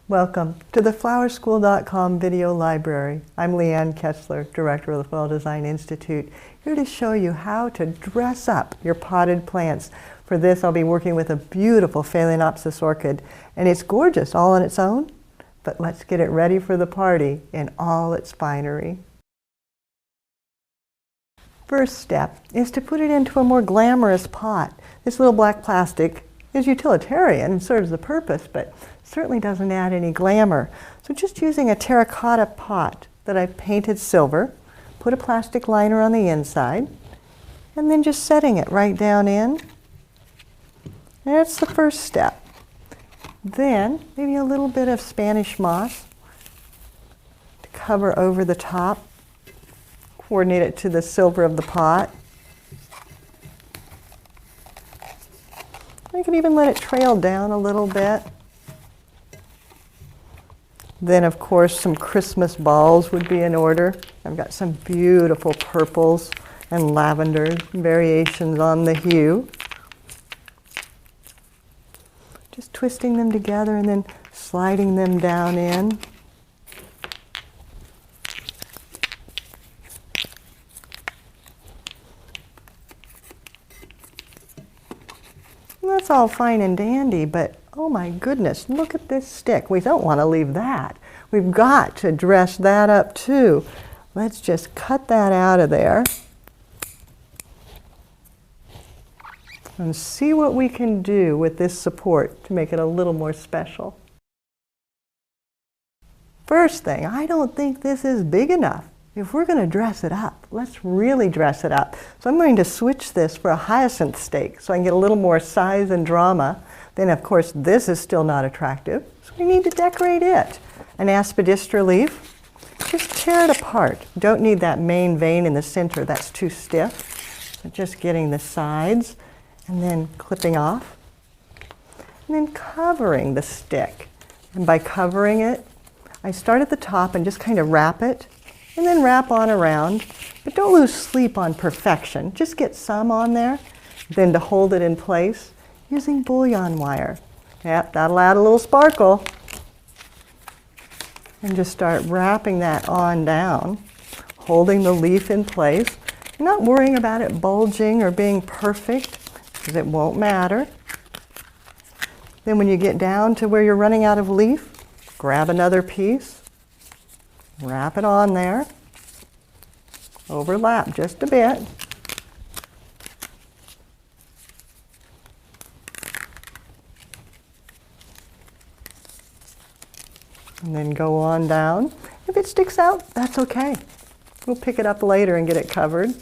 Welcome to the flowerschool.com video library. I'm Leanne Kessler, Director of the Fall Design Institute, here to show you how to dress up your potted plants. For this, I'll be working with a beautiful Phalaenopsis orchid, and it's gorgeous all on its own, but let's get it ready for the party in all its finery. First step is to put it into a more glamorous pot. This little black plastic is utilitarian and serves the purpose, but certainly doesn't add any glamour. So just using a terracotta pot that I've painted silver, put a plastic liner on the inside, and then just setting it right down in. That's the first step. Then maybe a little bit of Spanish moss to cover over the top, coordinate it to the silver of the pot. You can even let it trail down a little bit. Then, of course, some Christmas balls would be in order. I've got some beautiful purples and lavenders, variations on the hue. Just twisting them together and then sliding them down in. That's all fine and dandy, but oh my goodness, look at this stick. We don't want to leave that. We've got to dress that up too. Let's just cut that out of there and see what we can do with this support to make it a little more special. First thing, I don't think this is big enough. If we're going to dress it up, let's really dress it up. So I'm going to switch this for a hyacinth stake so I can get a little more size and drama. Then of course this is still not attractive, so we need to decorate it. An aspidistra leaf, just tear it apart. Don't need that main vein in the center, that's too stiff. So just getting the sides and then clipping off. And then covering the stick. And by covering it, I start at the top and just kind of wrap it. And then wrap on around, but don't lose sleep on perfection. Just get some on there, then to hold it in place, using bouillon wire. Yep, that'll add a little sparkle. And just start wrapping that on down, holding the leaf in place, not worrying about it bulging or being perfect, because it won't matter. Then when you get down to where you're running out of leaf, grab another piece, wrap it on there, overlap just a bit, and then go on down. If it sticks out, that's okay. We'll pick it up later and get it covered.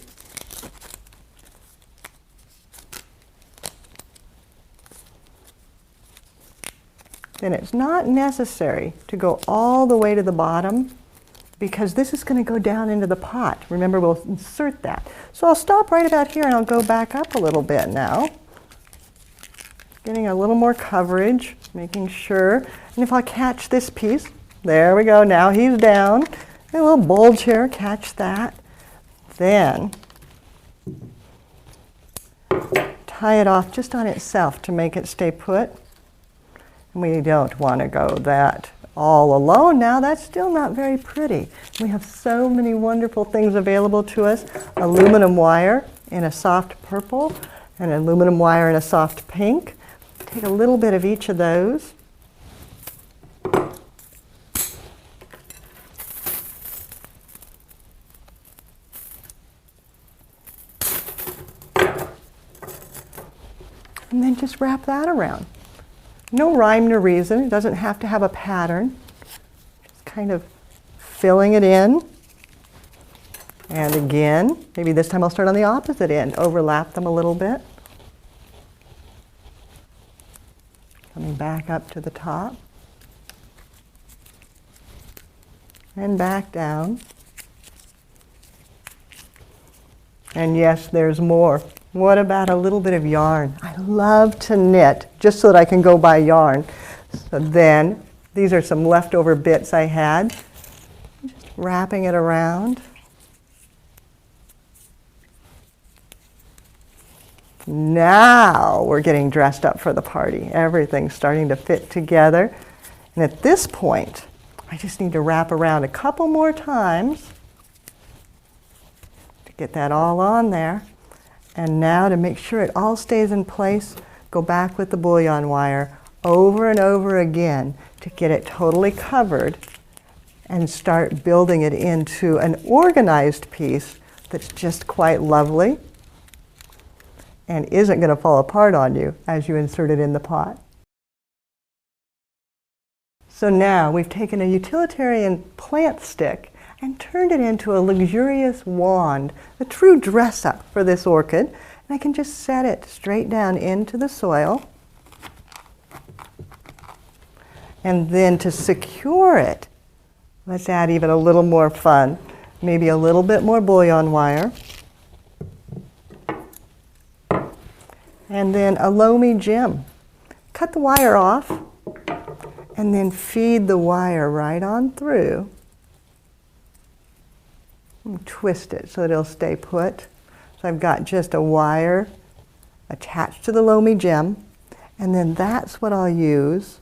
Then it's not necessary to go all the way to the bottom, because this is going to go down into the pot. Remember, we'll insert that. So I'll stop right about here and I'll go back up a little bit now. Getting a little more coverage, making sure. And if I catch this piece, there we go, now he's down. A little bulge here, catch that. Then tie it off just on itself to make it stay put. And we don't want to go that all alone now. That's still not very pretty. We have so many wonderful things available to us. Aluminum wire in a soft purple and aluminum wire in a soft pink. Take a little bit of each of those. And then just wrap that around. No rhyme nor reason. It doesn't have to have a pattern. Just kind of filling it in. And again, maybe this time I'll start on the opposite end. Overlap them a little bit. Coming back up to the top. And back down. And yes, there's more. What about a little bit of yarn? I love to knit just so that I can go buy yarn. So then, these are some leftover bits I had. Just wrapping it around. Now we're getting dressed up for the party. Everything's starting to fit together. And at this point, I just need to wrap around a couple more times to get that all on there. And now to make sure it all stays in place, go back with the bouillon wire over and over again to get it totally covered and start building it into an organized piece that's just quite lovely and isn't going to fall apart on you as you insert it in the pot. So now we've taken a utilitarian plant stick and turned it into a luxurious wand, a true dress-up for this orchid. And I can just set it straight down into the soil. And then to secure it, let's add even a little more fun, maybe a little bit more bouillon wire. And then a loamy gem. Cut the wire off and then feed the wire right on through. And twist it so that it'll stay put. So I've got just a wire attached to the loamy gem, and then that's what I'll use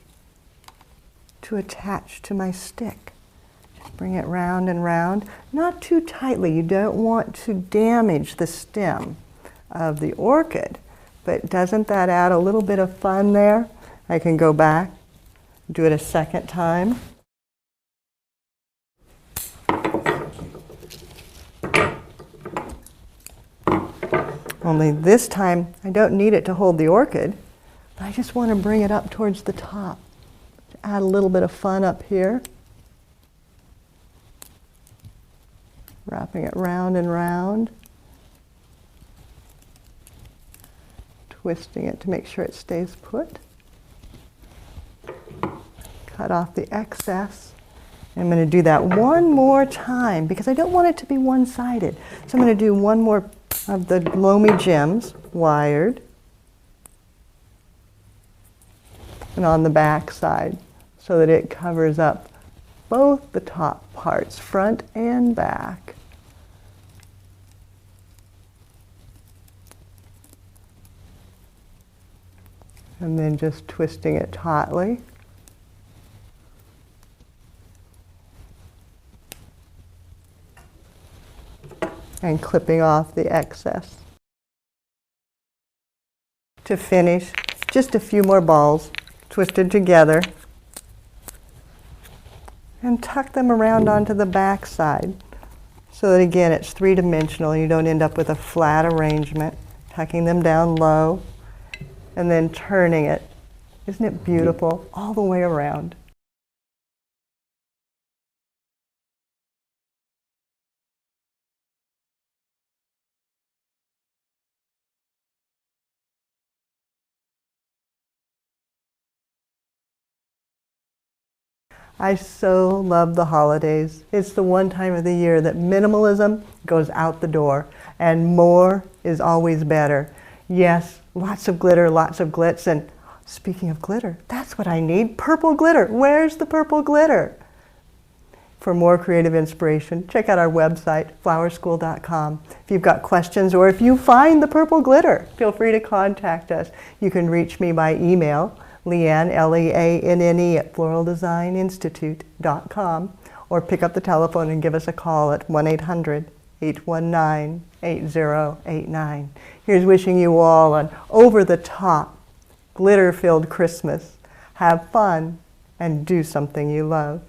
to attach to my stick. Just bring it round and round, not too tightly. You don't want to damage the stem of the orchid, but doesn't that add a little bit of fun there? I can go back, do it a second time. Only this time, I don't need it to hold the orchid, but I just want to bring it up towards the top. Add a little bit of fun up here. Wrapping it round and round. Twisting it to make sure it stays put. Cut off the excess. I'm going to do that one more time because I don't want it to be one-sided. So I'm going to do one more of the loamy gems, wired, and on the back side so that it covers up both the top parts, front and back. And then just twisting it tautly. And clipping off the excess. To finish, just a few more balls twisted together and tuck them around onto the back side so that again it's three-dimensional and you don't end up with a flat arrangement. Tucking them down low and then turning it. Isn't it beautiful? All the way around. I so love the holidays. It's the one time of the year that minimalism goes out the door and more is always better. Yes, lots of glitter, lots of glitz, and speaking of glitter, that's what I need, purple glitter. Where's the purple glitter? For more creative inspiration, check out our website, flowerschool.com. If you've got questions or if you find the purple glitter, feel free to contact us. You can reach me by email, Leanne, Leanne at floraldesigninstitute.com, or pick up the telephone and give us a call at 1-800-819-8089. Here's wishing you all an over-the-top, glitter-filled Christmas. Have fun and do something you love.